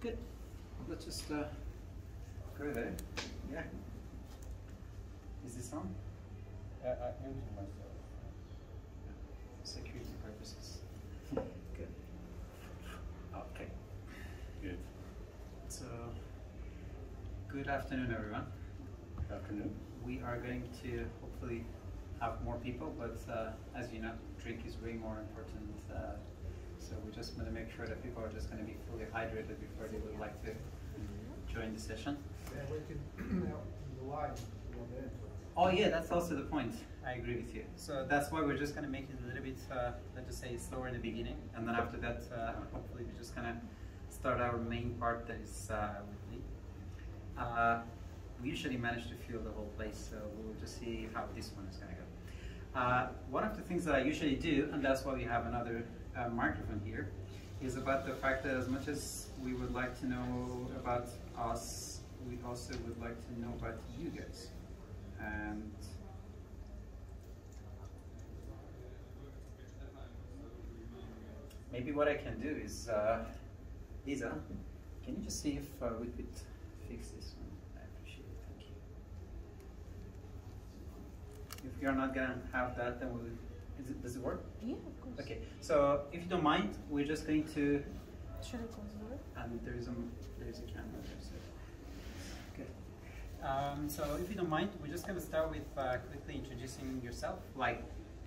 Good. Let's just go there. Yeah. Is this on? I'm using myself. Security purposes. Good. Okay. Good. So, good afternoon, everyone. Good afternoon. We are going to hopefully have more people, but as you know, drink is way more important. So we just want to make sure that people are just going to be fully hydrated before they would like to join the session. Oh yeah, that's also the point. I agree with you. So that's why we're just going to make it a little bit, let's just say, slower in the beginning, and then after that, hopefully we're just going to start our main part that is with Li. We usually manage to fill the whole place, so we'll just see how this one is going to go. One of the things that I usually do, and that's why we have another microphone here, is about the fact that as much as we would like to know about us, we also would like to know about you guys. And maybe what I can do is, Lisa, can you just see if we could fix this one? I appreciate it, thank you. If you're not gonna have that, then does it work? Yeah, of course. Okay, so if you don't mind, we're just going to. Should I close the door? And there's a camera there. So. Okay. So if you don't mind, we're just going to start with quickly introducing yourself, like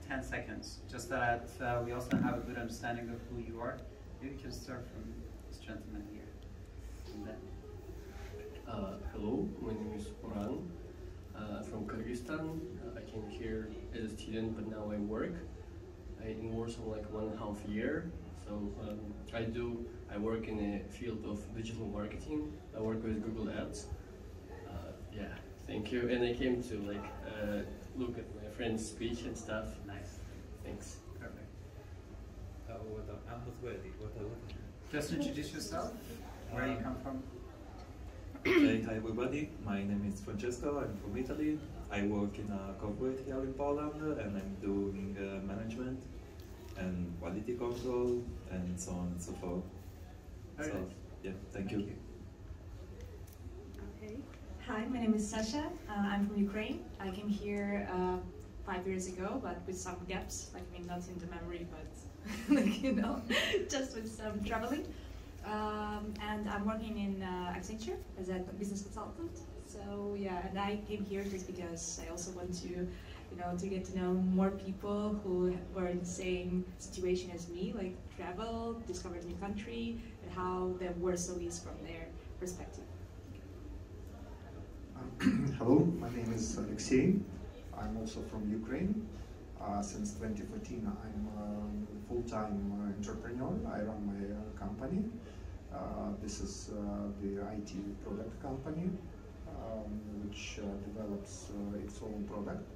10 seconds, just that we also have a good understanding of who you are. Maybe we can start from this gentleman here. And then. Hello, my name is Orhan. From Kyrgyzstan. I came here as a student, but now I work in Warsaw like 1.5 years. So I work in a field of digital marketing. I work with Google Ads. Yeah, thank you. And I came to look at my friend's speech and stuff. Nice. Thanks. Perfect. I'm not ready. Just introduce yourself, where you come from. Okay, hi everybody, my name is Francesco, I'm from Italy. I work in a corporate here in Poland and I'm doing management and quality control and so on and so forth. Very so, nice. yeah, thank you. Okay. Hi, my name is Sasha. I'm from Ukraine. I came here 5 years ago, but with some gaps, not in the memory, but just with some traveling. And I'm working in Accenture as a business consultant. So yeah, and I came here just because I also want to, to get to know more people who were in the same situation as me, like travel, discover a new country, and how the Warsaw is from their perspective. Hello, my name is Alexei. I'm also from Ukraine. Since 2014, I'm a full-time entrepreneur. I run my company. This is the IT product company, which develops its own product.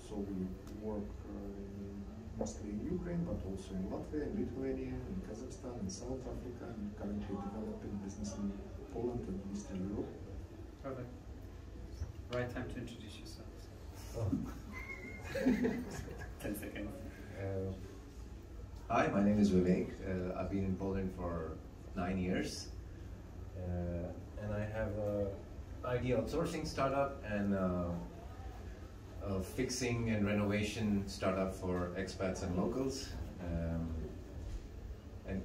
So we work mostly in Ukraine, but also in Latvia, in Lithuania, in Kazakhstan, in South Africa, and currently developing business in Poland and Eastern Europe. Perfect. Right time to introduce yourself. Oh. 10 seconds. Hi, my name is Vivek. I've been in Poland for 9 years, and I have an IT outsourcing startup and a fixing and renovation startup for expats and locals. And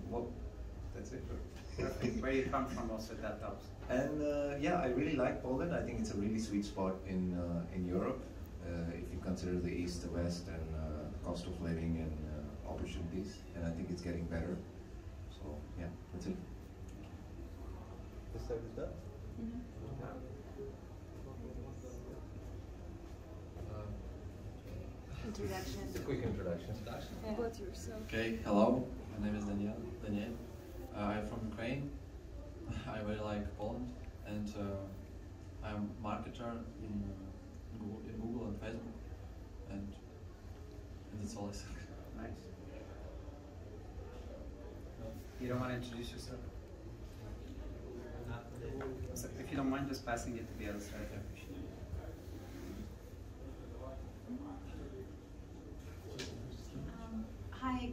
that's it. Perfect. Where you come from also, that helps. And yeah, I really like Poland. I think it's a really sweet spot in Europe. If you consider the east, the west, and cost of living and opportunities, and I think it's getting better. So yeah, that's it. This side is done? Introduction. It's a quick introduction. About yourself. Okay, hello, my name is Daniel. I'm from Ukraine. I really like Poland, and I'm a marketer in Google and Facebook, and that's all I say. Nice. You don't want to introduce yourself? So if you don't mind just passing it to the other side, I appreciate it. Hi,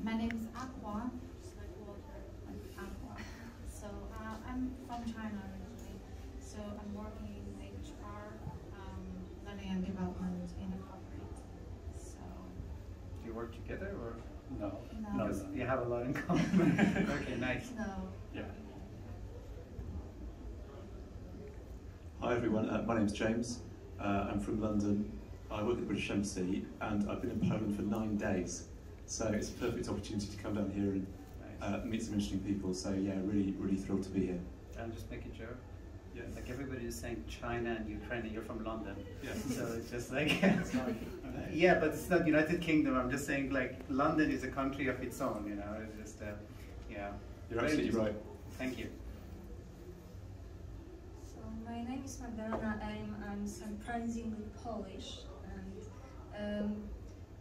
my name is Aqua. Aqua. from China originally, so I'm working in HR, learning and development in the corporate. So. Do you work together or? No. No. Because you have a lot in common. Okay, nice. No. Yeah. Hi everyone, my name's James. I'm from London. I work at the British Embassy and I've been in Poland for 9 days. So it's a perfect opportunity to come down here and meet some interesting people. So yeah, really thrilled to be here. And just make a joke. Yeah. Like everybody is saying China and Ukraine and you're from London. Yeah. So it's just like, yeah, but it's not United Kingdom. I'm just saying like London is a country of its own, you know, it's just, yeah. You're absolutely right. Thank you. So my name is Magdalena. I'm surprisingly Polish, and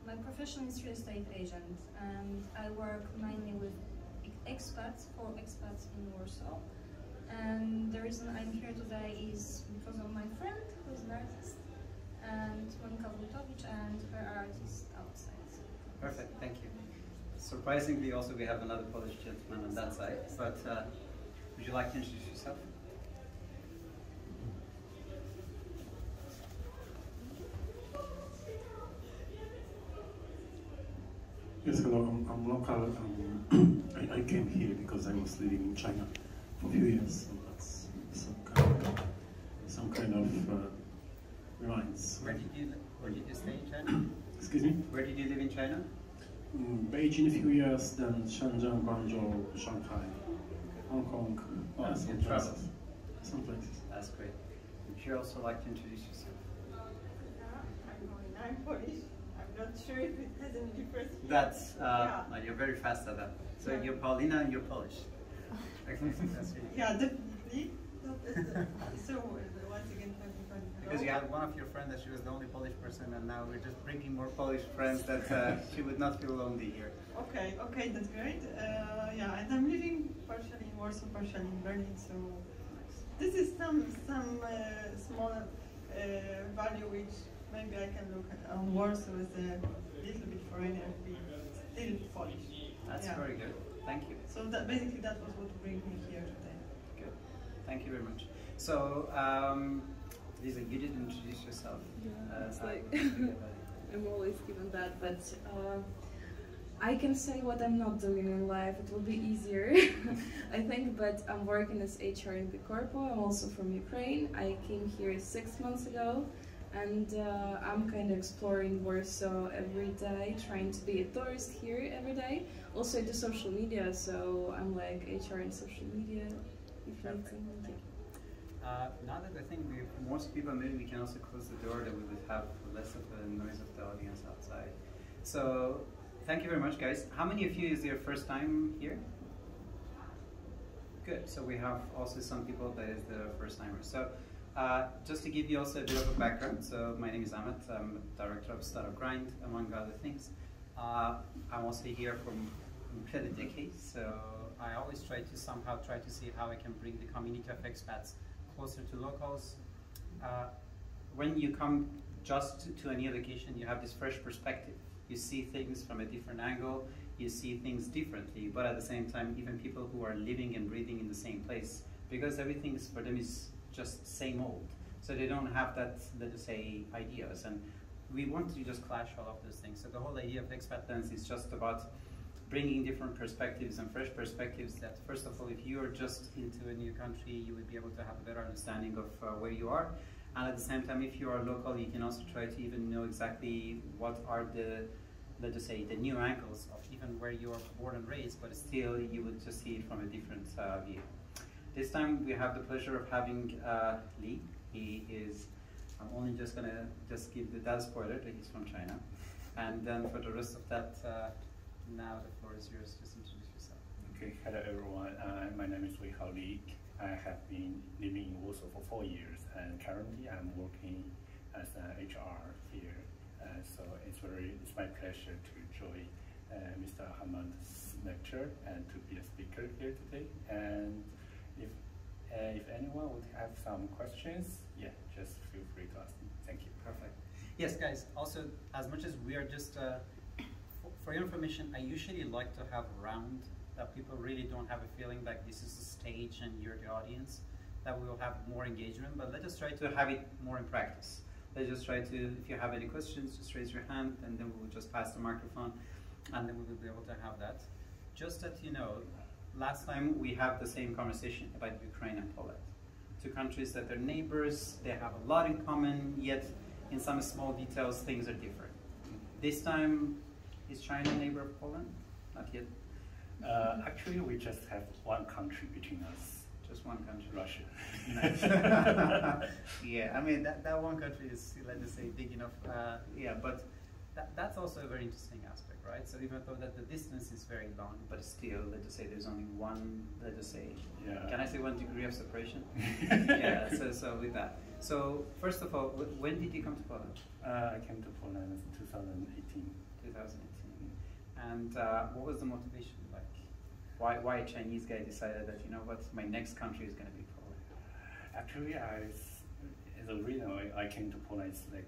my profession is real estate agent, and I work mainly with expats, for expats in Warsaw. And the reason I'm here today is because of my friend, who is an artist, and Monika Wójtowicz, and her art is outside. Perfect, thank you. Surprisingly, also we have another Polish gentleman on that side, but would you like to introduce yourself? Yes, hello, I'm local. I came here because I was living in China for a few years, so that's some kind of reminds. Where did you stay in China? Excuse me? Where did you live in China? Beijing a few years, then Shenzhen, Guangzhou, Shanghai, Hong Kong, some places. Some places. That's great. Would you also like to introduce yourself? I'm Polish. I'm not sure if it has any difference. That's, you're very fast at that. So you're Paulina and you're Polish. Okay, that's really yeah, definitely. So once again, because you had one of your friends that she was the only Polish person, and now we're just bringing more Polish friends that she would not feel lonely here. Okay, that's great. Yeah, and I'm living partially in Warsaw, partially in Berlin. So this is some small value which maybe I can look at on Warsaw as a little bit foreigner, still Polish. That's very good. Thank you. So that basically that was what brings me here today. Good. Thank you very much. So, Lisa, you didn't introduce yourself. Yeah, it's like I'm always given that, but I can say what I'm not doing in life. It will be easier, I think. But I'm working as HR in the corpo. I'm also from Ukraine. I came here 6 months ago. And I'm kind of exploring Warsaw every day, trying to be a tourist here every day. Also I do social media, so I'm like HR in social media. If you need to, now that I think most people, maybe we can also close the door, that we would have less of a noise of the audience outside. So thank you very much, guys. How many of you is your first time here? Good. So we have also some people that is the first timers. So just to give you also a bit of a background, so my name is Ahmet, I'm director of Startup Grind, among other things. I'm also here from a decade, so I always try to somehow see how I can bring the community of expats closer to locals. When you come just to a new location, you have this fresh perspective. You see things from a different angle, you see things differently, but at the same time, even people who are living and breathing in the same place, because everything for them is just same old. So they don't have that, let's say, ideas. And we want to just clash all of those things. So the whole idea of ExpatLens is just about bringing different perspectives and fresh perspectives that, first of all, if you are just into a new country, you would be able to have a better understanding of where you are. And at the same time, if you are local, you can also try to even know exactly what are the, let's say, the new angles of even where you are born and raised, but still you would just see it from a different view. This time we have the pleasure of having Li. He is, I'm only just gonna give that spoiler that he's from China. And then for the rest of that, now the floor is yours. Just introduce yourself. Okay, hello everyone. My name is Li Weihao. I have been living in Warsaw for 4 years, and currently I'm working as an HR here. So it's my pleasure to join Mr. Hammond's lecture and to be a speaker here today. And if anyone would have some questions, yeah, just feel free to ask me. Thank you. Perfect. Yes, guys, also, as much as we are just, for your information, I usually like to have a round that people really don't have a feeling like this is a stage and you're the audience. that we will have more engagement, but let's just try to have it more in practice. Let's just try to, if you have any questions, just raise your hand, and then we will just pass the microphone, and then we will be able to have that. Just that you know, last time we had the same conversation about Ukraine and Poland. Two countries that are neighbors, they have a lot in common, yet in some small details things are different. This time, is China a neighbor of Poland? Not yet. Actually, we just have one country between us. Just one country. Russia. Nice. Yeah, I mean, that one country is, let us say, big enough. Yeah, but that's also a very interesting aspect, right? So even though that the distance is very long, but still, let us say there's only one, let us say, can I say 1 degree of separation? Yeah, so with that. So first of all, when did you come to Poland? I came to Poland in 2018. 2018. And what was the motivation? Like, why a Chinese guy decided that, you know what, my next country is going to be Poland? Actually, the reason I came to Poland is like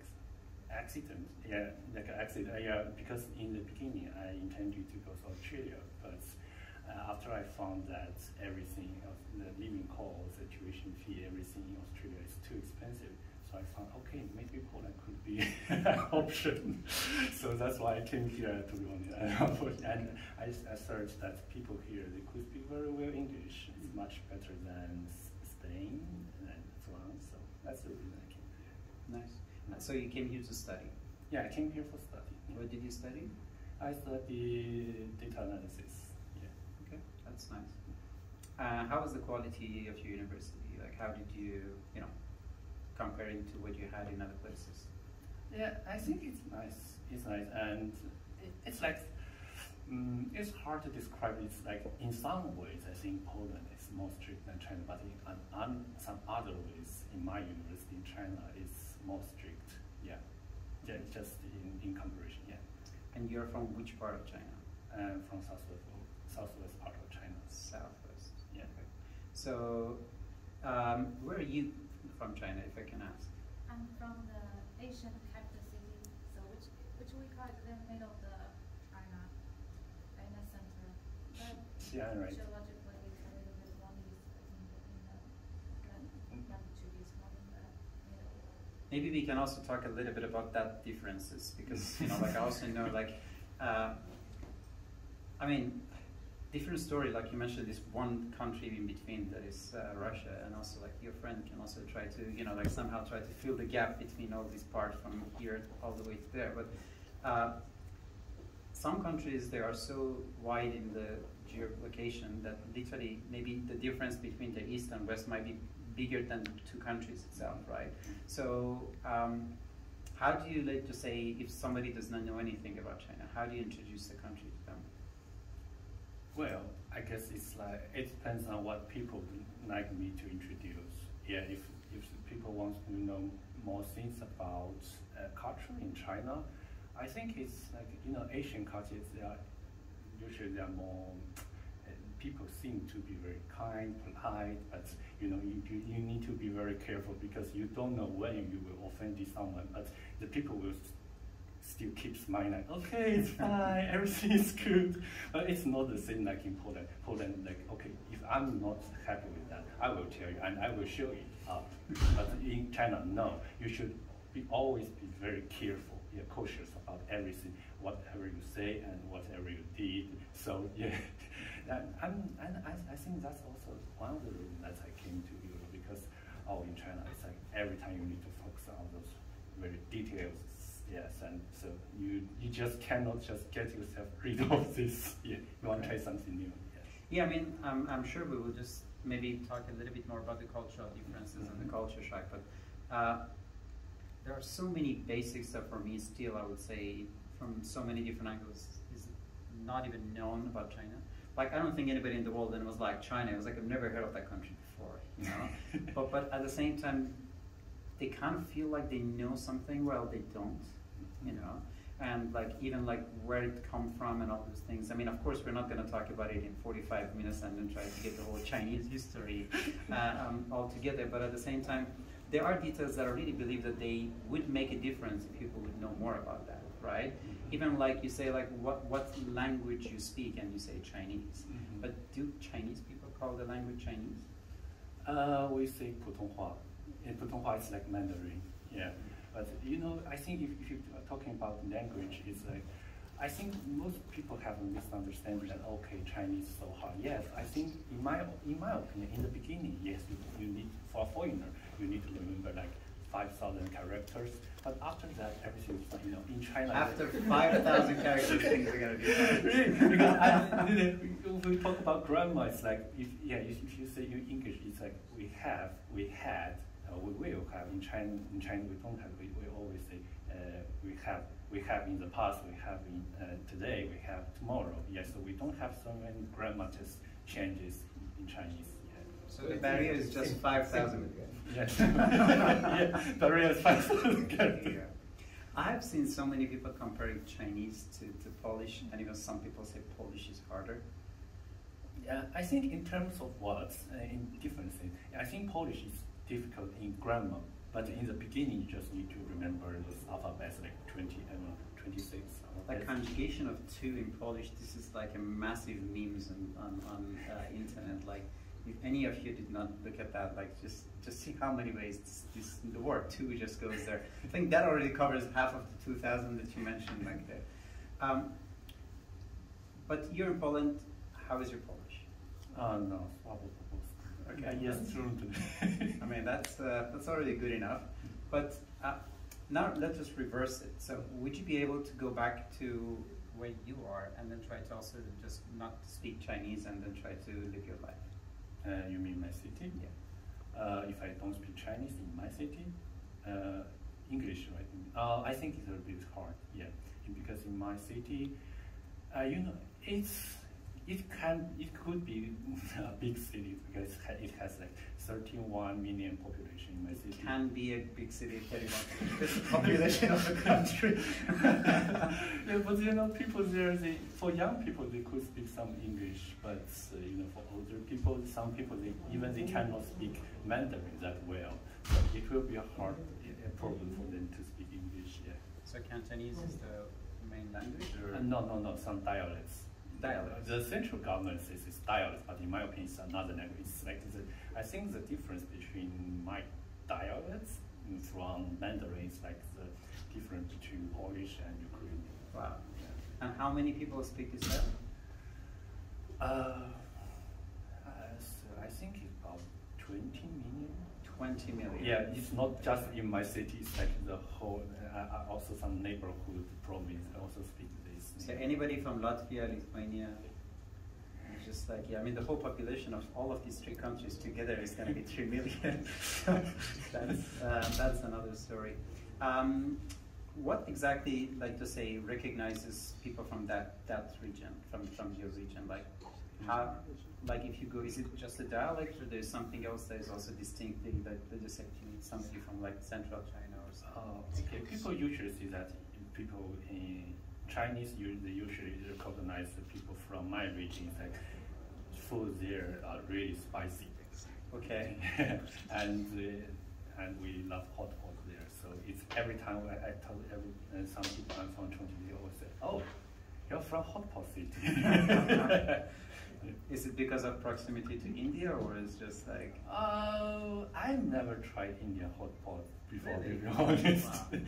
accident. Yeah, like an accident. Yeah, because in the beginning I intended to go to Australia, but after I found that everything of the living cost, the tuition fee, everything in Australia is too expensive, so I found okay, maybe Poland could be an option. So that's why I came here, to be honest. And I searched that people here, they could speak very well English. It's much better than Spain and France. So that's the reason I came here. Nice. So you came here to study? Yeah, I came here for study. What did you study? I studied data analysis. Yeah. Okay, that's nice. How was the quality of your university? Like, how did you, comparing to what you had in other places? Yeah, I think it's nice. It's nice, and it's like it's hard to describe. It's like in some ways, I think Poland is more strict than China, but in some other ways, in my university in China, it's more strict. Yeah, just in comparison. Yeah. And you're from which part of China? From southwest part of China. Southwest. Yeah. Okay. So, where are you from China, if I can ask? I'm from the Asian capital city, so which we call it the middle of the China, in the center. But yeah, right. geologically, it's a little bit one east, I think, in the latitude is more in the middle. Maybe we can also talk a little bit about that differences, because like I also know, like, I mean, different story. Like you mentioned, this one country in between that is Russia, and also like your friend can also try to, like somehow try to fill the gap between all these parts from here all the way to there. But some countries, they are so wide in the geolocation that literally maybe the difference between the east and west might be bigger than two countries itself, right? So how do you, like to say, if somebody does not know anything about China, how do you introduce the country to them? Well, I guess it's like, it depends on what people like me to introduce. Yeah, if people want to know more things about culture in China, I think it's like, Asian cultures, usually they are more, people seem to be very kind, polite, but you need to be very careful because you don't know when you will offend someone, but the people will still keep smiling like, okay, it's fine, everything is good. But it's not the same like in Poland. Poland, like, okay, if I'm not happy with that, I will tell you and I will show it up. But in China, no, you should always be very careful, cautious about everything, whatever you say and whatever you did. So yeah, and I think that's also one of the reasons that I came to Europe, because in China, it's like every time you need to focus on those very details. Yes, and so you just cannot just get yourself rid of this. Yeah, you want to try something new. Yeah, I mean, I'm sure we will just maybe talk a little bit more about the cultural differences and the culture shock, but there are so many basics that for me still, I would say, from so many different angles, is not even known about China. Like, I don't think anybody in the world then was like China. It was like, I've never heard of that country before, but at the same time, they kind of feel like they know something while they don't, and like even like where it come from and all those things. I mean, of course, we're not going to talk about it in 45 minutes and then try to get the whole Chinese history all together, but at the same time, there are details that I really believe that they would make a difference if people would know more about that, right? Even like you say, like what language you speak and you say Chinese, but do Chinese people call the language Chinese? We say 普通话. In 普通话, it's like Mandarin. Yeah. But you know, I think if you're talking about language, it's like, I think most people have a misunderstanding that okay, Chinese is so hard. Yes, I think in my opinion, in the beginning, yes, you need, for a foreigner, you need to remember like 5,000 characters. But after that, everything is fine. You know, in China. After 5,000 characters, things are gonna be fine. Really? Because if we talk about grammar, it's like if you say in English, it's like we have, we had, we will have. In China, we don't have. We always say we have in the past, we have in today, we have tomorrow. Yes, so we don't have so many grammatical changes in Chinese. So the barrier is just 5,000. Yes. Yeah, barrier is 5,000 characters. Yeah. I've seen so many people comparing Chinese to Polish, and even some people say Polish is harder. Yeah, I think in terms of words, in different things, I think Polish is difficult in grammar, but in the beginning you just need to remember this alphabet, like 26. The conjugation of two in Polish, this is like a massive memes on internet. Like, if any of you did not look at that, like just see how many ways the word two just goes there. I think that already covers half of the 2,000 that you mentioned back there. But you're in Poland. How is your Polish? No, okay. Yes, true. I mean, that's already good enough. But now let's just reverse it. So would you be able to go back to where you are and then try to also just not speak Chinese and then try to live your life? You mean my city? Yeah. If I don't speak Chinese in my city, English, right? I think it's a bit hard, yeah. Because in my city, you know, it could be a big city because it has like 31 million population in my city. It can be a big city, 31 because the population of the country. Yeah, but you know, people there, for young people, they could speak some English, but you know, for older people, some people they cannot speak Mandarin that well. So it will be a problem for them to speak English. Yeah. So Cantonese is the main language, or no, some dialects. The central government says it's dialect, but in my opinion, it's another language. It's like I think the difference between my dialects from Mandarin is like the difference between Polish and Ukrainian. Wow. Yeah. And how many people speak this dialect? I think it's about 20 million. 20 million. Yeah, it's not just in my city. It's like the whole. Also, some neighborhood province also speak this. So anybody from Latvia, Lithuania, just like, yeah, I mean the whole population of all of these three countries together is going to be 3 million. So that's another story. What exactly, like to say, recognizes people from that region, from your region? Like how, like if you go, is it just a dialect, or there's something else that is also distinctly that just like you need somebody from like central China or something? Okay, people usually see that people in Chinese, they usually recognize the people from my region. Like food there are really spicy. Okay. and we love hot pot there. So it's every time I tell some people I'm from Chongqing, they always say, "Oh, you're from hot pot city." Is it because of proximity to India, or is just like? I've never tried Indian hot pot before, really? To be honest. Wow.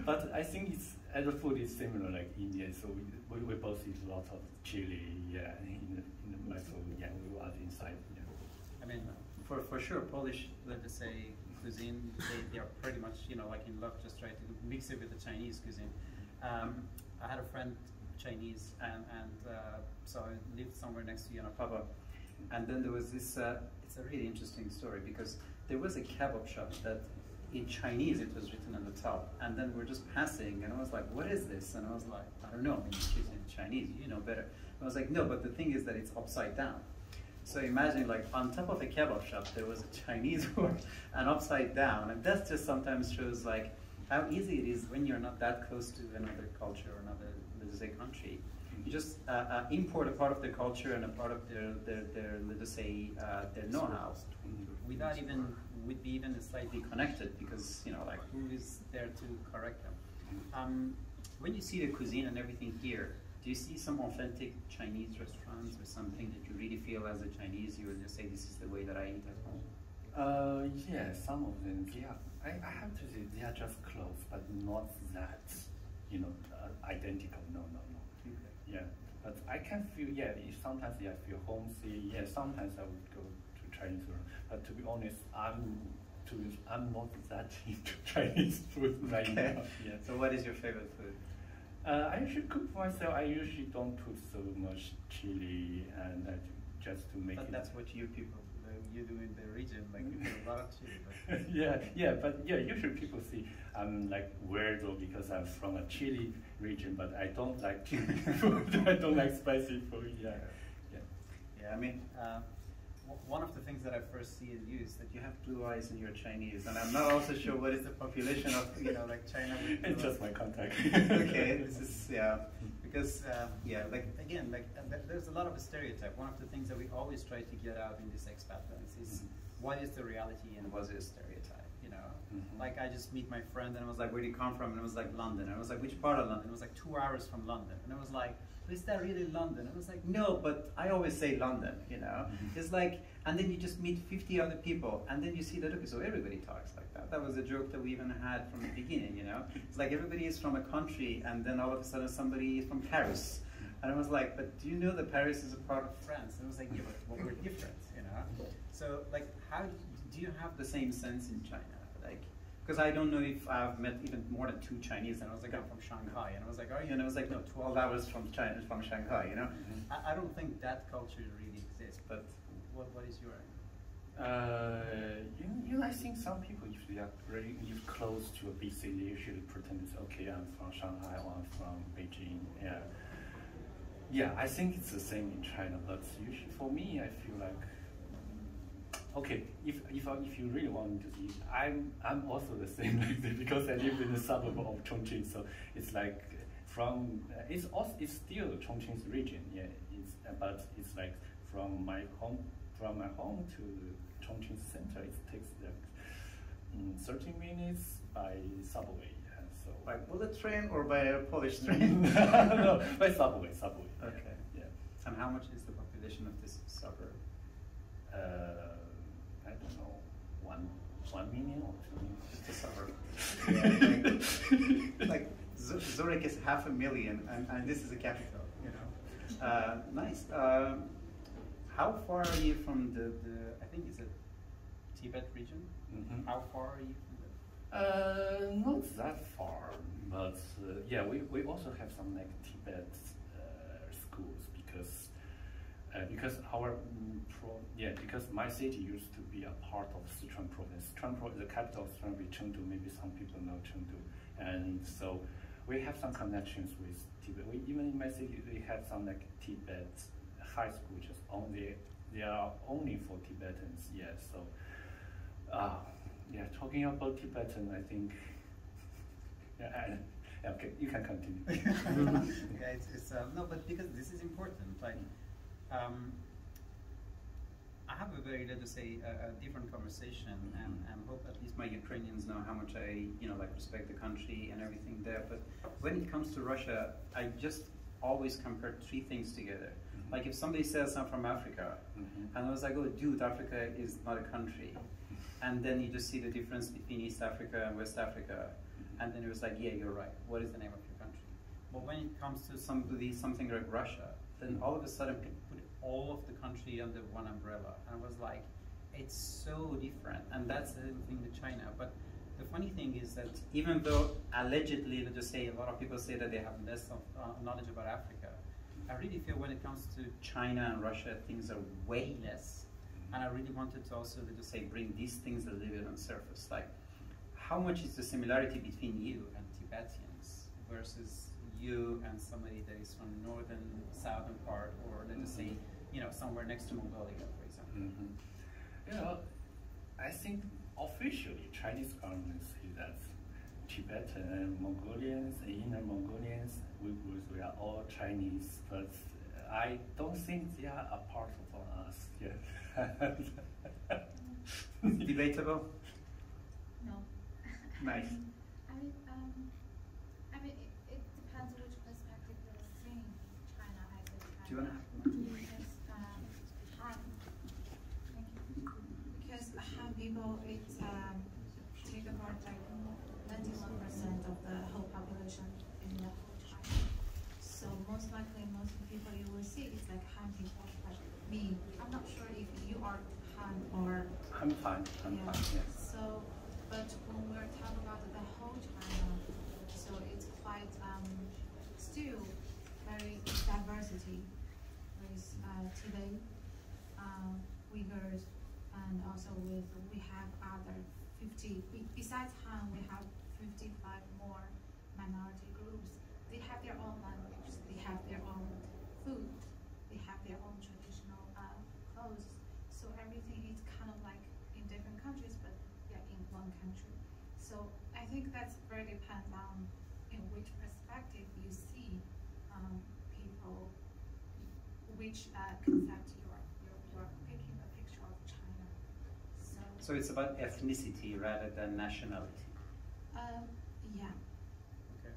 But I think the food is similar like Indian, so we both eat a lot of chili, yeah, in my food, yeah, we add inside. Yeah. I mean, for sure, Polish, let's say, cuisine, they are pretty much, you know, like in love, just try to mix it with the Chinese cuisine. I had a friend, Chinese, and so I lived somewhere next to Yanapaba, and then there was this, it's a really interesting story, because there was a kebab shop that in Chinese it was written on the top, and then we're just passing, and I was like, what is this? And I was like, I don't know, I mean, it's in Chinese, you know better. I was like, no, but the thing is that it's upside down. So imagine, like, on top of a kebab shop, there was a Chinese word, and upside down, and that just sometimes shows, like, how easy it is when you're not that close to another culture or another, let's say, country. You just import a part of their culture and a part of their let's say, their know-how, without even, would be even slightly connected, because, you know, like, who is there to correct them? When you see the cuisine and everything here, do you see some authentic Chinese restaurants or something that you really feel as a Chinese, you would just say, this is the way that I eat at home? Yeah, some of them, yeah. I have to say they are just close, but not that, identical. No. Yeah, but I can feel, yeah, sometimes I feel homesick. Yeah, sometimes I would go to Chinese restaurant. But to be honest, I'm not that into Chinese food right now. Yeah. So what is your favorite food? I usually cook for myself. I usually don't put so much chili and just to make it. But that's what you people, you do in the region, like you put a lot of chili. But yeah, usually people see I'm like weirdo because I'm from a chili region, but I don't like chili food. I don't like spicy food. Yeah. I mean, one of the things that I first see in you is that you have blue eyes and you're Chinese, and I'm not also sure what is the population of like China. It's just my contact. Okay, this is because there's a lot of a stereotype. One of the things that we always try to get out in this ExpatLens is what is the reality and what is a stereotype. Like I just meet my friend and I was like, where do you come from? And it was like London. And I was like, which part of London? It was like 2 hours from London. And I was like, is that really London? I was like, no, but I always say London, It's like, and then you just meet 50 other people, and then you see that, okay, so everybody talks like that. That was a joke that we even had from the beginning, It's like everybody is from a country, and then all of a sudden somebody is from Paris. And I was like, but do you know that Paris is a part of France? And I was like, yeah, but we're different, So, like, how do you have the same sense in China? Like, because I don't know if I've met even more than 2 Chinese, and I was like, I'm from Shanghai, and I was like, are you? And I was like, no, 12 hours from China, from Shanghai, I don't think that culture really exists, but what is your? I think some people, if they are really close to a big city, they usually pretend it's okay, I'm from Shanghai or I'm from Beijing. Yeah, I think it's the same in China, but usually for me, I feel like, okay, if you really want me to see, I'm also the same like that because I live in the suburb of Chongqing, so it's like it's still Chongqing's region, yeah. But it's like from my home to the Chongqing center, it takes like 30 minutes by subway. So by bullet train or by a Polish train? No, by subway. Okay. Yeah. And how much is the population of this suburb? I don't know, 1 million or 2 million. Just a suburb. like Zurich is 500,000, and this is a capital. Nice. How far are you from the I think it's a Tibet region? How far are you from there? Not that far, but yeah, we also have some like Tibet schools because our because my city used to be a part of Sichuan province. The capital of Sichuan is Chengdu. Maybe some people know Chengdu, and so we have some connections with Tibet. Even in my city, we have some like Tibet high school, which is they are only for Tibetans. Yeah, so talking about Tibetan, I think. Okay, you can continue. Yeah, it's no, but because this is important. Like, I have a very, let's say, a different conversation, and hope at least my Ukrainians know how much I, like respect the country and everything there. But when it comes to Russia, I just always compare 3 things together. Like if somebody says I'm from Africa, and I was like, oh, dude, Africa is not a country. And then you just see the difference between East Africa and West Africa. And then it was like, yeah, you're right. What is the name of your country? But when it comes to something like Russia, then all of a sudden people put all of the country under one umbrella. And I was like, it's so different. And that's the thing with China. But the funny thing is that even though allegedly, let's just say, a lot of people say that they have less of knowledge about Africa, I really feel when it comes to China and Russia, things are way less. And I really wanted to also, let's just say, bring these things a little bit on surface. Like, how much is the similarity between you and Tibetans versus you and somebody that is from northern, southern part, or let's just say, somewhere next to Mongolia, for example? I think officially Chinese government say that Tibetan and Mongolians, inner Mongolians, Uyghurs, we are all Chinese, but I don't think they are a part of us yet. Is it debatable? No. Nice. It depends which perspective you're seeing China as a China. Do you want to have Because Because have you example, it take about like 91% of the whole population in the whole China. So most likely, most people you will see is like Han people, like me. I'm not sure if you are Han or. I'm fine. I'm fine. Yes. So, but when we're talking about the whole China, so it's quite still very diversity with Tibet, Uyghurs, and also with we have other 50. Besides Han, we have 55 more minority groups. They have their own language. They have their own food. They have their own traditional clothes. So everything is kind of like in different countries, but yeah, in one country. So I think that's very dependent on in which perspective you see people, which concept you're picking a picture of China. So it's about ethnicity rather than nationality. Yeah. Okay.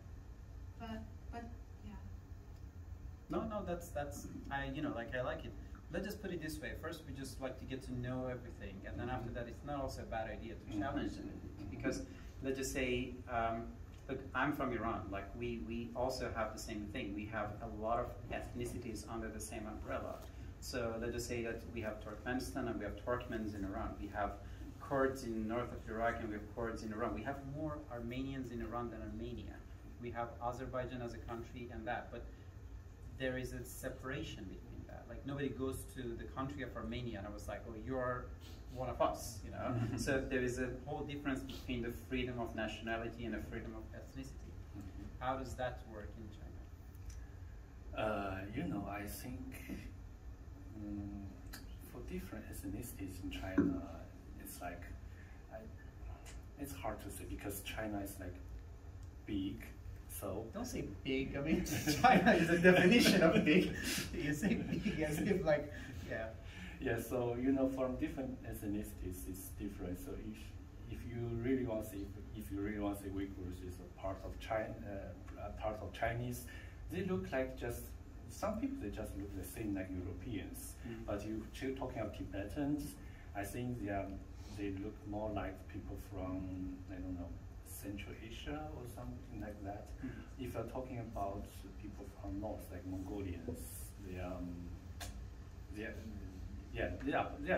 But yeah. No, that's I I like it. Let's just put it this way. First, we just like to get to know everything, and then after that, it's not also a bad idea to challenge them. Because let's just say, look, I'm from Iran. Like we also have the same thing. We have a lot of ethnicities under the same umbrella. So let's just say that we have Turkmenistan and we have Turkmens in Iran. We have Kurds in north of Iraq and we have Kurds in Iran. We have more Armenians in Iran than Armenia. We have Azerbaijan as a country and that, but there is a separation between that. Like nobody goes to the country of Armenia and I was like, oh, you're one of us, you know? So there is a whole difference between the freedom of nationality and the freedom of ethnicity. How does that work in China? I think for different ethnicities in China, it's like, it's hard to say because China is like big, so. Don't say big, I mean, China is a definition of big. You say big as if like, yeah. Yeah, so from different ethnicities, it's different. So if you really want to say, if you really want to say Uyghurs is a part of China, part of Chinese, they look like just. Some people they just look the same like Europeans, but you're talking about Tibetans. I think they look more like people from I don't know Central Asia or something like that. If you're talking about people from north like Mongolians, they are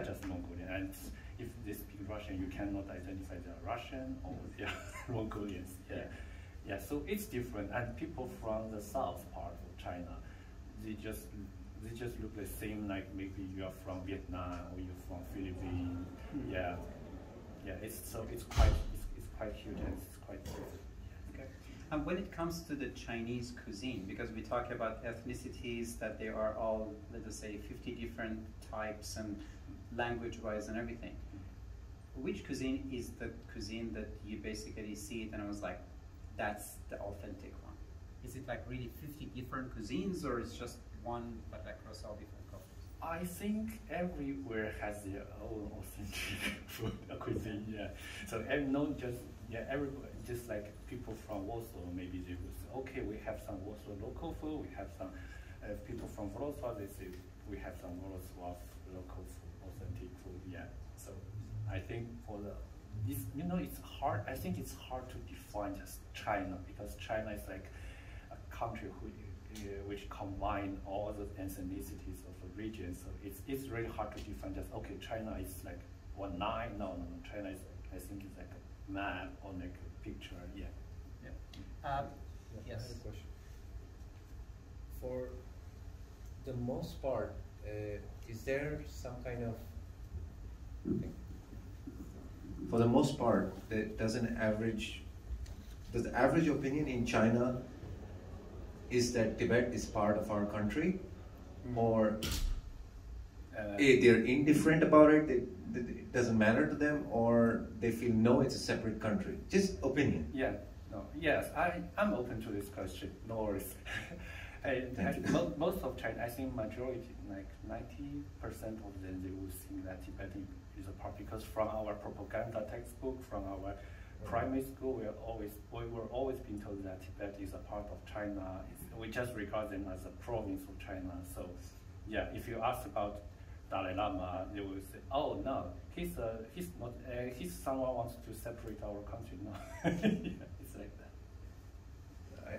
just Mongolian. And if they speak Russian, you cannot identify they are Russian or they are Mongolians. Yeah. So it's different. And people from the south part of China. They just look the same, like maybe you are from Vietnam or you're from Philippines. Yeah. It's quite huge and it's quite different. Okay. And when it comes to the Chinese cuisine, because we talk about ethnicities that they are all, let us say, 50 different types and language-wise and everything. Which cuisine is the cuisine that you basically see it and I was like, that's the authentic one? Is it like really 50 different cuisines, or it's just one but across all different cultures? I think everywhere has their own authentic food cuisine. Yeah. So not just everybody, just like people from Warsaw, maybe they will say, okay, we have some Warsaw local food. We have some people from Warsaw. They say we have some Warsaw local food, authentic food. Yeah. So I think it's hard. I think it's hard to define just China because China is like country which combine all the ethnicities of the region, so it's really hard to define just okay China is like one line. No. China is I think it's like a map or like a picture. Yeah. Yes. I have a question. For the most part, is there some kind of for the most part, does the average opinion in China is that Tibet is part of our country, or they're indifferent about it, it doesn't matter to them, or they feel no, it's a separate country? Just opinion. Yes, I'm open to this question. No worries. Most of China, I think majority, like 90% of them, they will think that Tibet is a part, because from our propaganda textbook, from our primary school, we were always being told that Tibet is a part of China. We just regard them as a province of China. So, yeah, if you ask about Dalai Lama, they will say, "Oh no, he's not. He's someone wants to separate our country." No, yeah, it's like that.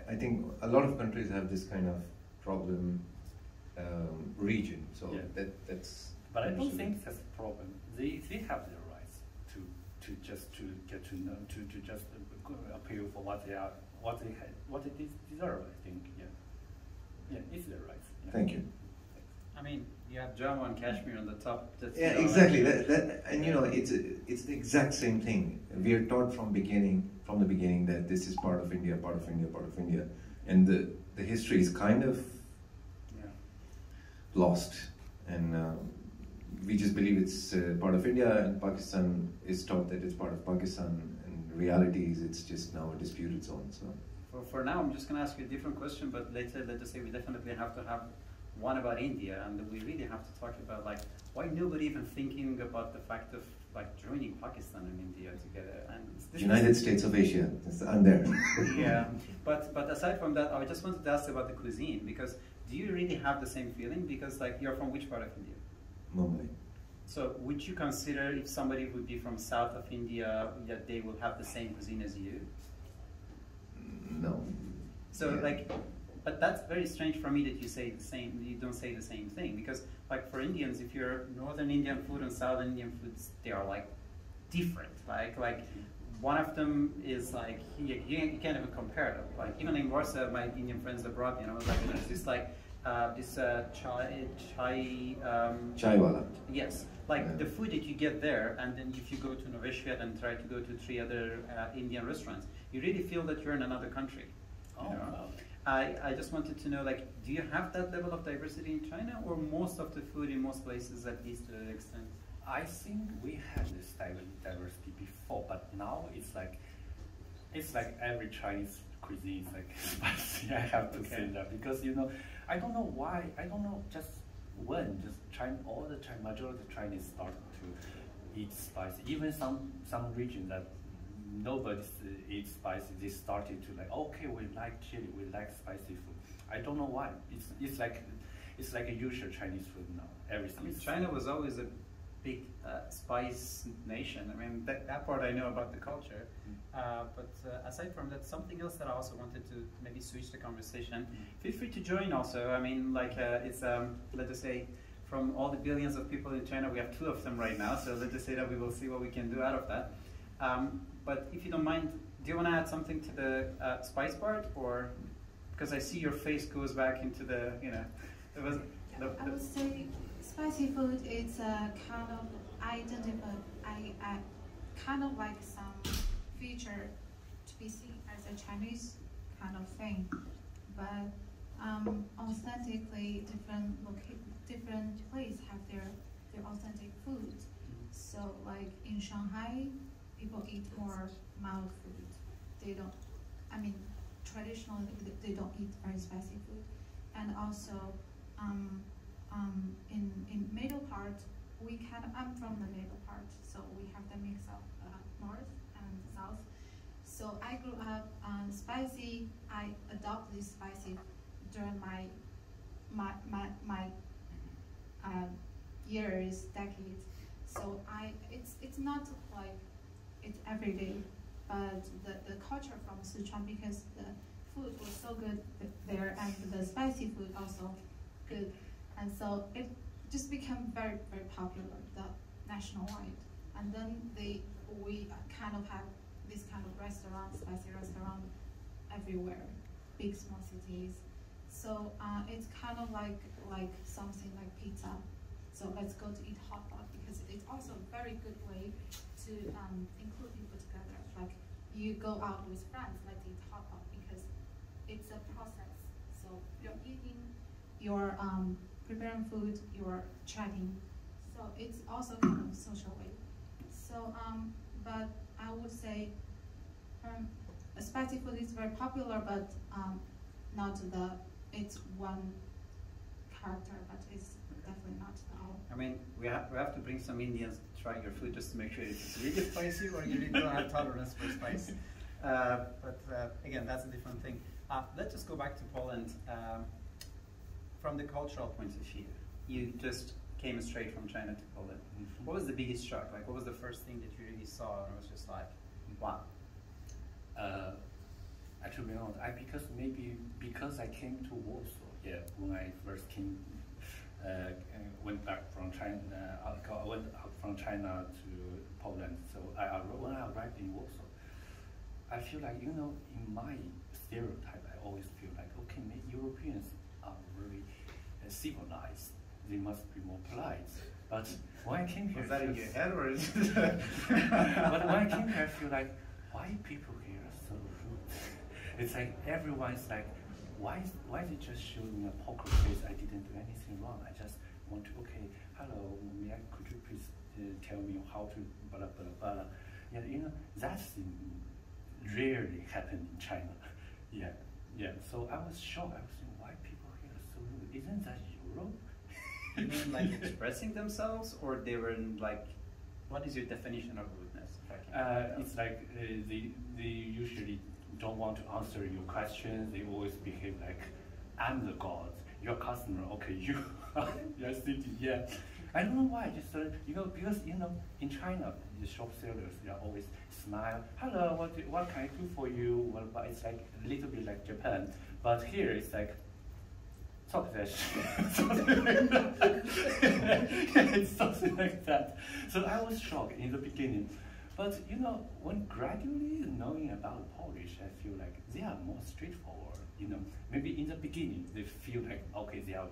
I think a lot of countries have this kind of problem region. So Yeah. that's. But I don't think that's a problem. They have their rights to just to get to know to just appeal for what they are what they deserve. I think it's their rights. Yeah. Thank you. I mean, you have Jammu and Kashmir on the top. That's, Yeah, exactly. And you know, it's the exact same thing. We are taught from the beginning that this is part of India, part of India, part of India, and the history is kind of lost, and we just believe it's part of India, and Pakistan is taught that it's part of Pakistan, and reality is it's just now a disputed zone. So. For now, I'm just going to ask you a different question, but later, let's just say we definitely have to have one about India, and we really have to talk about like why nobody even thinking about the fact of like joining Pakistan and India together. And United States of Asia, I'm there. Yeah, but aside from that, I just wanted to ask about the cuisine, because do you really have the same feeling? Because like you're from which part of India? Mumbai. So would you consider if somebody would be from south of India that they will have the same cuisine as you? No. So like, but that's very strange for me that you say the same. You don't say the same thing, because like for Indians, if you're Northern Indian food and Southern Indian foods, they are like different. Like one of them is like you can't even compare them. Like even in Warsaw, my Indian friends abroad, you know, like there's this like chaiwala. Yes, like the food that you get there, and then if you go to Novi Sad and try to go to 3 other Indian restaurants, you really feel that you're in another country. Oh, wow. I just wanted to know, like, do you have that level of diversity in China, or most of the food in most places, at least to that extent? I think we had this diversity before, but now it's like every Chinese cuisine is like spicy. I have to say that, because you know, I don't know why. I don't know just when. Just majority of Chinese start to eat spicy. Even some region that nobody eats spicy, they started to like, okay, we like chili, we like spicy food. I don't know why. It's like a usual Chinese food now. Everything. I mean, China was always a big spice nation. I mean, that part I know about the culture. But aside from that, something else that I also wanted to maybe switch the conversation. Feel free to join also. I mean, like it's let's just say, from all the billions of people in China, we have 2 of them right now. So let's just say that we will see what we can do out of that. But if you don't mind, do you want to add something to the spice part, or because I see your face goes back into the, you know, it was. I would say spicy food is kind of identified. I kind of like some feature to be seen as a Chinese kind of thing, but authentically different places have their authentic food. So like in Shanghai, people eat more mild food. They don't, I mean, traditionally they don't eat very spicy food. And also in middle part, I'm from the middle part, so we have the mix of north and south. So I grew up spicy. I adopted this spicy during my years, decades. So it's not like it's every day, but the culture from Sichuan, because the food was so good there, and the spicy food also good, and so it just became very, very popular, the nationwide. And then we kind of have this kind of restaurant, spicy restaurant everywhere, big small cities. So it's kind of like something like pizza. So let's go to eat hot pot, because it's also a very good way to include people together. Like you go out with friends, let's eat hot pot, because it's a process. So you're eating, you're preparing food, you're chatting. So it's also kind of social way. So but I would say spicy food is very popular, but not it's one character, but it's definitely not all. I mean, we have to bring some Indians to try your food just to make sure it's really spicy, or you really don't have tolerance for spice. But again, that's a different thing. Let's just go back to Poland. From the cultural point of view, you just came straight from China to Poland. What was the biggest shock? Like, what was the first thing that you really saw and it was just like, wow? Actually, not. Because I came to Warsaw. Yeah, when I first came, went back from China. I went out from China to Poland. So when I arrived in Warsaw, I feel like, you know, in my stereotype, I always feel like, okay, Europeans are very civilized. They must be more polite. But when I came here, was that in your head or? But when I came here, I feel like, why people here are so rude? It's like everyone's like, why they just show me a poker face? I didn't do anything wrong. I just want to, okay, hello, could you please tell me how to blah blah blah? Yeah, you know, that's rarely happen in China. Yeah. So I was shocked. I was saying, why people here are so rude? Isn't that Europe? You mean like expressing themselves, or they were like, what is your definition of rudeness? It's like they usually don't want to answer your questions. They always behave like, I'm the god, your customer. Okay, you're city. Yeah. I don't know why. Just you know, because you know, in China, the shop sellers, they are always smile. Hello, what can I do for you? Well, but it's like a little bit like Japan, but here it's like. It's something like that. So I was shocked in the beginning. But you know, when gradually knowing about Polish, I feel like they are more straightforward. You know, maybe in the beginning they feel like, okay, they are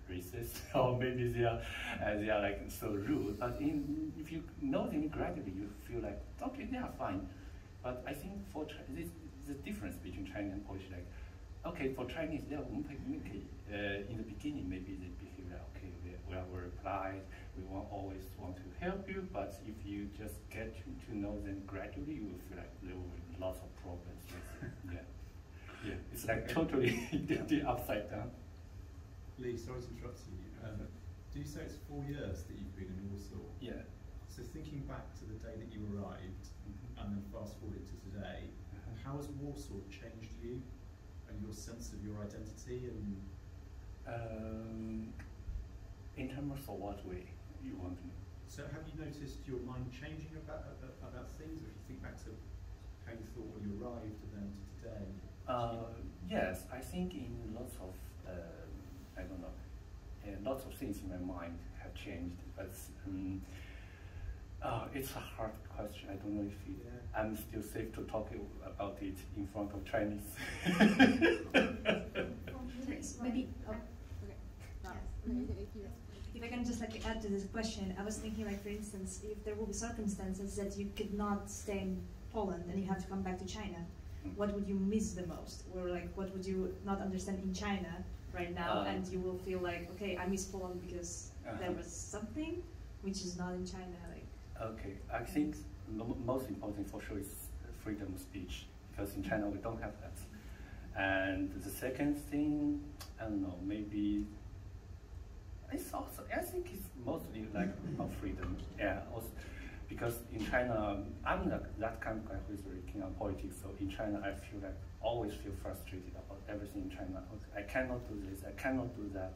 racist, or maybe they are like so rude. But if you know them gradually, you feel like, okay, they are fine. But I think for the difference between China and Polish, like, okay, for Chinese, they are in the beginning, maybe they behave like, okay, we are very polite, we always want to help you, but if you just get to know them gradually, you will feel like there will be lots of problems. Yeah, it's like totally the upside down. Lee, sorry to interrupt you. Do you say it's 4 years that you've been in Warsaw? Yeah. So thinking back to the day that you arrived, and then fast forward to today, how has Warsaw changed you? And your sense of your identity and in terms of what way you want to know? So have you noticed your mind changing about things? If you think back to how you thought when you arrived and then to today? Yes, I think in lots of I don't know, lots of things in my mind have changed, but it's a hard question. I don't know if I'm still safe to talk about it in front of Chinese. Maybe. If I can just like add to this question, I was thinking like, for instance, if there will be circumstances that you could not stay in Poland and you have to come back to China, what would you miss the most? Or like, what would you not understand in China right now, and you will feel like, okay, I miss Poland because there was something which is not in China. Like. Okay, I think the most important for sure is freedom of speech, because in China we don't have that. And the second thing, I don't know, maybe it's also, I think it's mostly like about freedom. Yeah, also because in China, I'm that kind of guy who is very keen on politics. So in China, I feel like always feel frustrated about everything in China. I cannot do this, I cannot do that.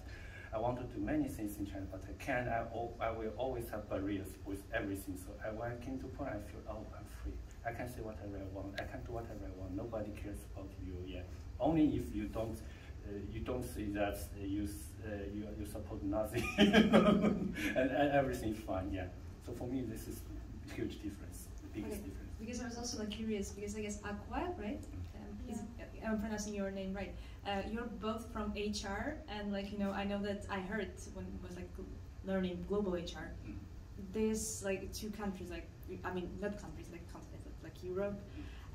I want to do many things in China, but I can't. I will always have barriers with everything. So when I came to Poland, I feel, oh, I'm free. I can say whatever I want. I can do whatever I want. Nobody cares about you. Yeah. Only if you don't say that you support Nazi and everything is fine. Yeah. So for me, this is a huge difference. The biggest difference. Because I was also like curious because I guess Aqua, right? I'm pronouncing your name right. You're both from HR, and like I know that I heard when it was like learning global HR, there's like two countries, like not countries, like continents, like Europe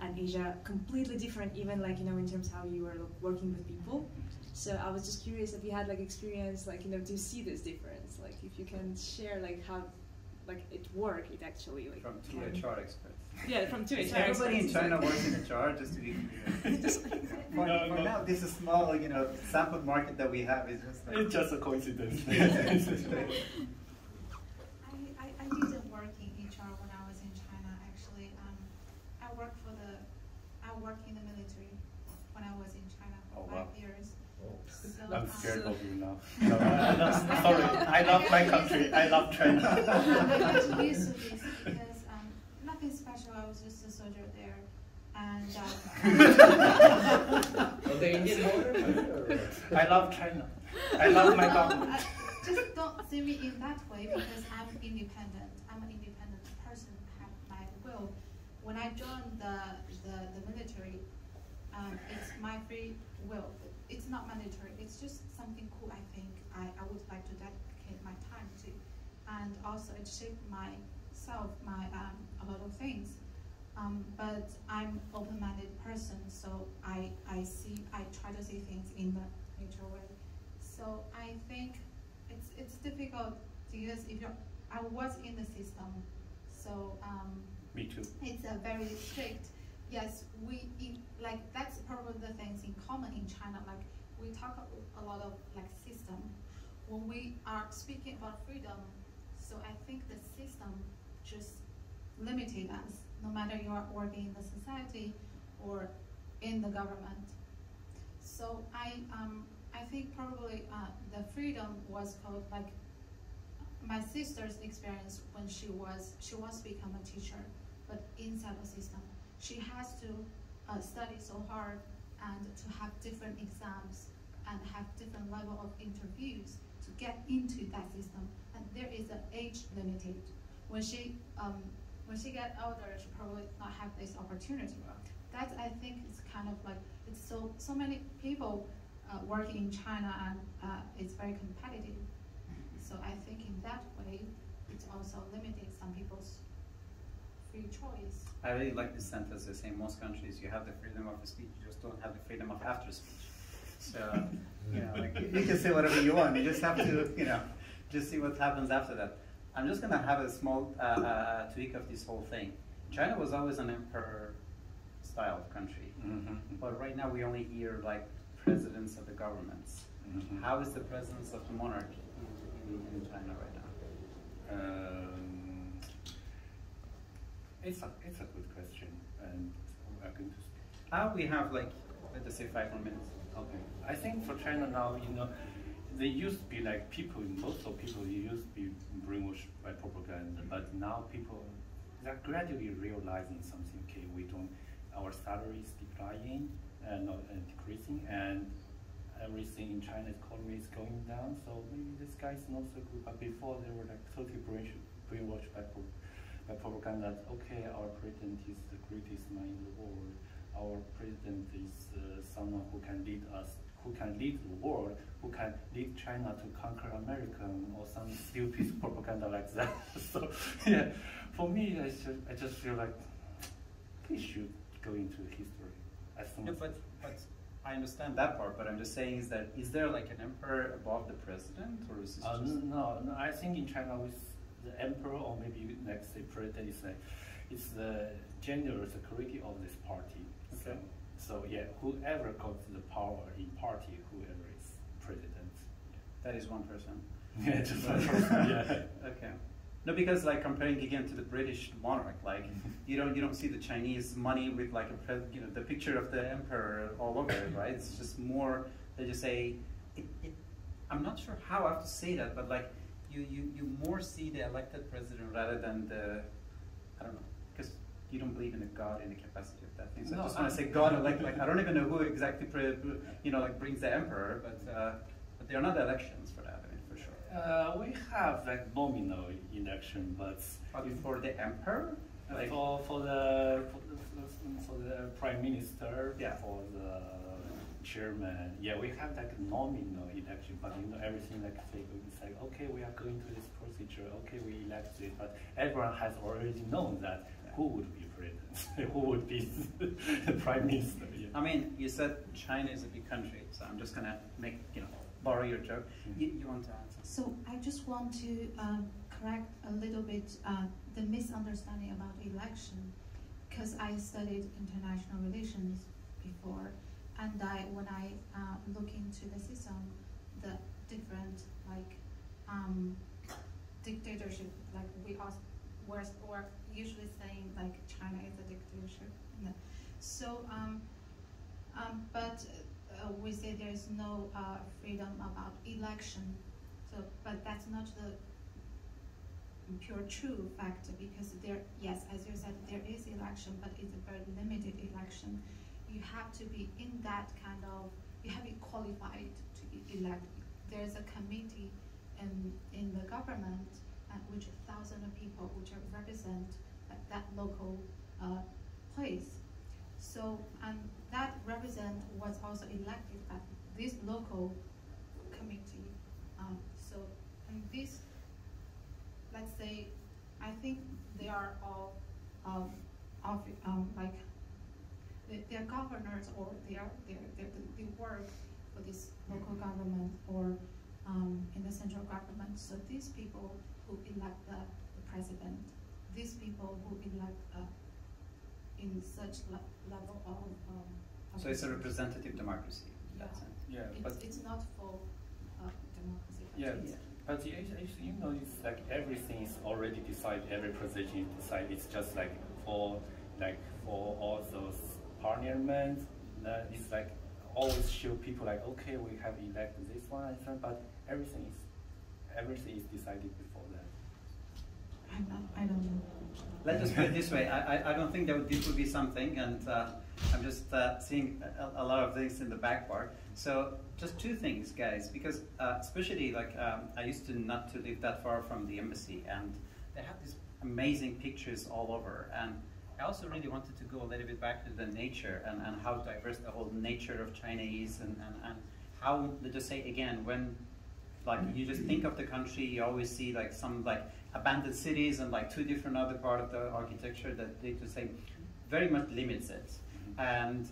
and Asia, completely different. Even like in terms how you are working with people. So I was just curious if you had like experience, like to see this difference, like if you can share like how like it worked, it actually like from two HR experts. Yeah, from two HR experts. Everybody in China works in HR, just to be clear. For now, this is small, sample market that we have is just like... It's just a coincidence. I didn't work in HR when I was in China, actually. I worked in the military when I was in China for 5 years. So, I'm scared of you now. No, sorry, I love my country. I love China. I got used to this because nothing special. I was just a soldier there, and the Indian border? I love China. I love my government. Just don't see me in that way because I'm independent. I'm an independent person. I have my will. When I joined the military, it's my free will. It's not mandatory. It's just something cool. I think I would like to dedicate my time to, and also it shaped myself, a lot of things. But I'm open-minded person, so I try to see things in the nature way. So I think it's difficult because I was in the system, so me too. It's a very strict. Yes, that's probably the things in common in China. Like we talk a lot of like system when we are speaking about freedom. So I think the system just limited us. No matter you are working in the society or in the government. So I think probably the freedom was called like my sister's experience when she wants to become a teacher, but inside the system. She has to study so hard and to have different exams and have different level of interviews to get into that system. And there is an age limited. When she get older, she probably not have this opportunity. That I think is kind of like it's so many people working in China and it's very competitive. So I think in that way, it also limited some people's free choice. I really like this sentence. They say in most countries you have the freedom of speech, you just don't have the freedom of after speech. So like you can say whatever you want. You just have to just see what happens after that. I'm just gonna have a small tweak of this whole thing. China was always an emperor style country, but right now we only hear like presidents of the governments. How is the presence of the monarchy in China right now? It's a good question, and I'm going to. We have like let's say 5 more minutes. Okay. I think for China now, they used to be like most of people used to be brainwashed by propaganda, but now people are gradually realizing something. Okay, our salary is declining and not decreasing, and everything in China's economy is going down. So maybe this guy is not so good. But before they were like totally brainwashed by propaganda. That, okay, our president is the greatest man in the world. Our president is someone who can lead us, who can lead the world, who can lead China to conquer America, or some stupid propaganda like that. So yeah, for me, I just feel like he should go into history. But I understand that part. But I'm just saying is there like an emperor above the president, or is this just... No. I think in China with the emperor, or maybe next say president, it's the general security of this party. Okay. So yeah, whoever comes to the power in party, whoever is president. That is one person. Yeah, just one person. Yeah. Okay. No, because like comparing again to the British monarch, like you don't see the Chinese money with like the picture of the emperor all over it, right? It's just more they just say. I'm not sure how I have to say that, but like you more see the elected president rather than the I don't know, because you don't believe in the God in the capacity of that thing. So no, I just want to say God elect. Like I don't even know who exactly like brings the emperor, but there are not elections for that. For sure. We have like nominal election, but for the emperor, like for the prime minister, yeah, for the chairman, yeah, we have like nominal election, but everything like it's like okay, we are going to this procedure, okay, we elect it, but everyone has already known that who would be president, who would be the prime minister. Yeah. I mean, you said China is a big country, so I'm just gonna borrow your joke. You want to answer? So I just want to correct a little bit the misunderstanding about election, because I studied international relations before, and when I look into the system, the different dictatorship, like we're usually saying like China is a dictatorship. So but we say there's no freedom about election. So, but that's not the pure true fact, because there, yes, as you said, there is election, but it's a very limited election. You have to be in that kind of, you have to be qualified to elect. There's a committee in the government, which thousands of people which represent that local place. So, and that represent was also elected at this local committee. So, and this, let's say, I think they are all like they're governors, or they work for this local government or in the central government. So these people who elect the president, these people who elect in such level of so it's a representative democracy. Yeah, yeah, it's not full democracy. Yeah, but you know, it's like everything is already decided. Every position is decided. It's just like for all those parliaments, it's like always show people like, okay, we have elected this one, but everything is decided before that. I don't know. Let's just put it this way. I don't think this would be something, and I'm just seeing a lot of things in the back part. So just two things, guys, because especially like I used to not to live that far from the embassy, and they have these amazing pictures all over. And I also really wanted to go a little bit back to the nature and how diverse the whole nature of China is, and how, let's just say again, when like you just think of the country, you always see like some like abandoned cities and like two different other part of the architecture that they just say very much limits it. And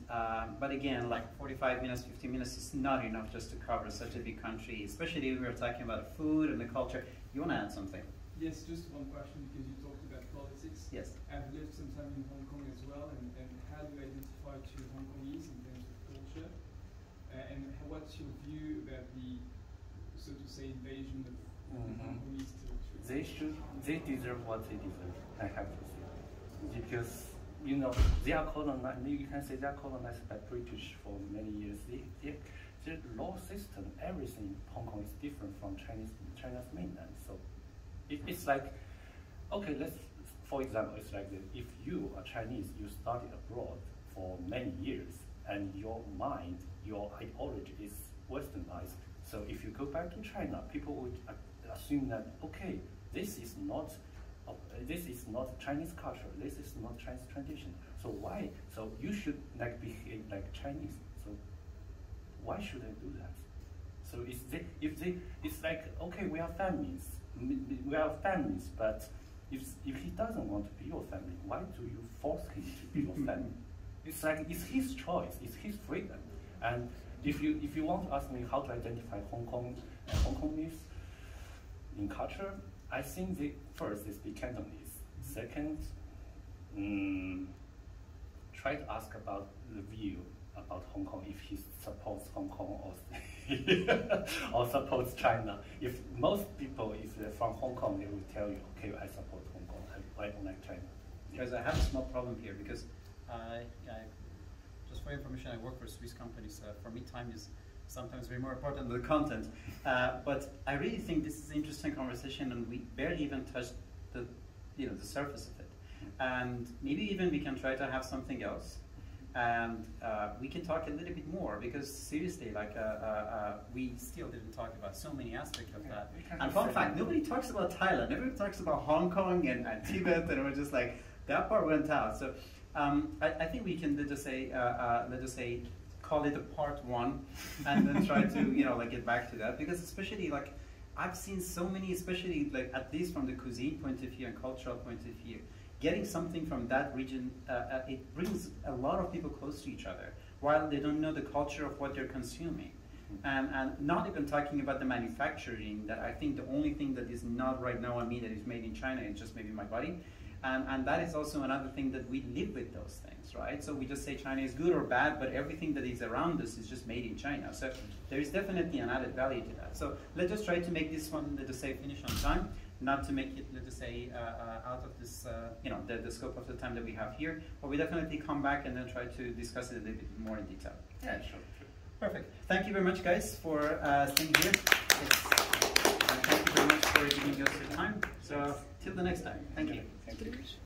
but again, like 45 minutes, 50 minutes is not enough just to cover such a big country, especially if we're talking about food and the culture. You want to add something? Yes, just one question, because you talked about politics. Yes. I've lived some time in Hong Kong as well, and how do you identify to Hong Kongese in terms of culture? And what's your view about the, so to say, invasion of Hong Kongese territory? They deserve what they deserve, I have to say. Because, you know, they are colonized, you can say they are colonized by British for many years. Their law system, everything in Hong Kong is different from China's mainland. So it's like, okay, for example, it's like that. If you are Chinese, you studied abroad for many years, and your mind, your ideology is westernized. So if you go back to China, people would assume that, okay, this is not Chinese culture. This is not Chinese tradition. So why? So you should like behave like Chinese. So why should I do that? So it's like, okay, we are families. We are families, but if he doesn't want to be your family, why do you force him to be your family? It's like it's his choice. It's his freedom. And if you want to ask me how to identify Hong Kong and Hong Kongese in culture, I think first is be Cantonese. Second, try to ask about the view about Hong Kong, if he supports Hong Kong or supports China. If most people is from Hong Kong, they will tell you, okay, I support Hong Kong, I don't like China. Because I have a small problem here, because just for information, I work for Swiss companies. For me, time is sometimes way more important than the content. But I really think this is an interesting conversation, and we barely even touched the surface of it. And maybe even we can try to have something else, and we can talk a little bit more, because seriously, like we still didn't talk about so many aspects of that. And fun fact, nobody talks about Thailand. Everybody talks about Hong Kong and Tibet, and we're just like, that part went out. So I think we can let's just say call it a part one, and then try to like get back to that, because especially like I've seen so many, especially like at least from the cuisine point of view and cultural point of view, getting something from that region, it brings a lot of people close to each other, while they don't know the culture of what they're consuming. And not even talking about the manufacturing, that I think the only thing that is not right now on me that is made in China is just maybe my body. And that is also another thing, that we live with those things, right? So we just say China is good or bad, but everything that is around us is just made in China. So there is definitely an added value to that. So let's just try to make this one, let's just say, finish on time, not to make it, let's just say, out of this, the scope of the time that we have here. But we definitely come back and then try to discuss it a little bit more in detail. Yeah, sure. Perfect. Thank you very much, guys, for staying here. Thank you very much for giving us your time. So, till the next time. Thank you. Thank you.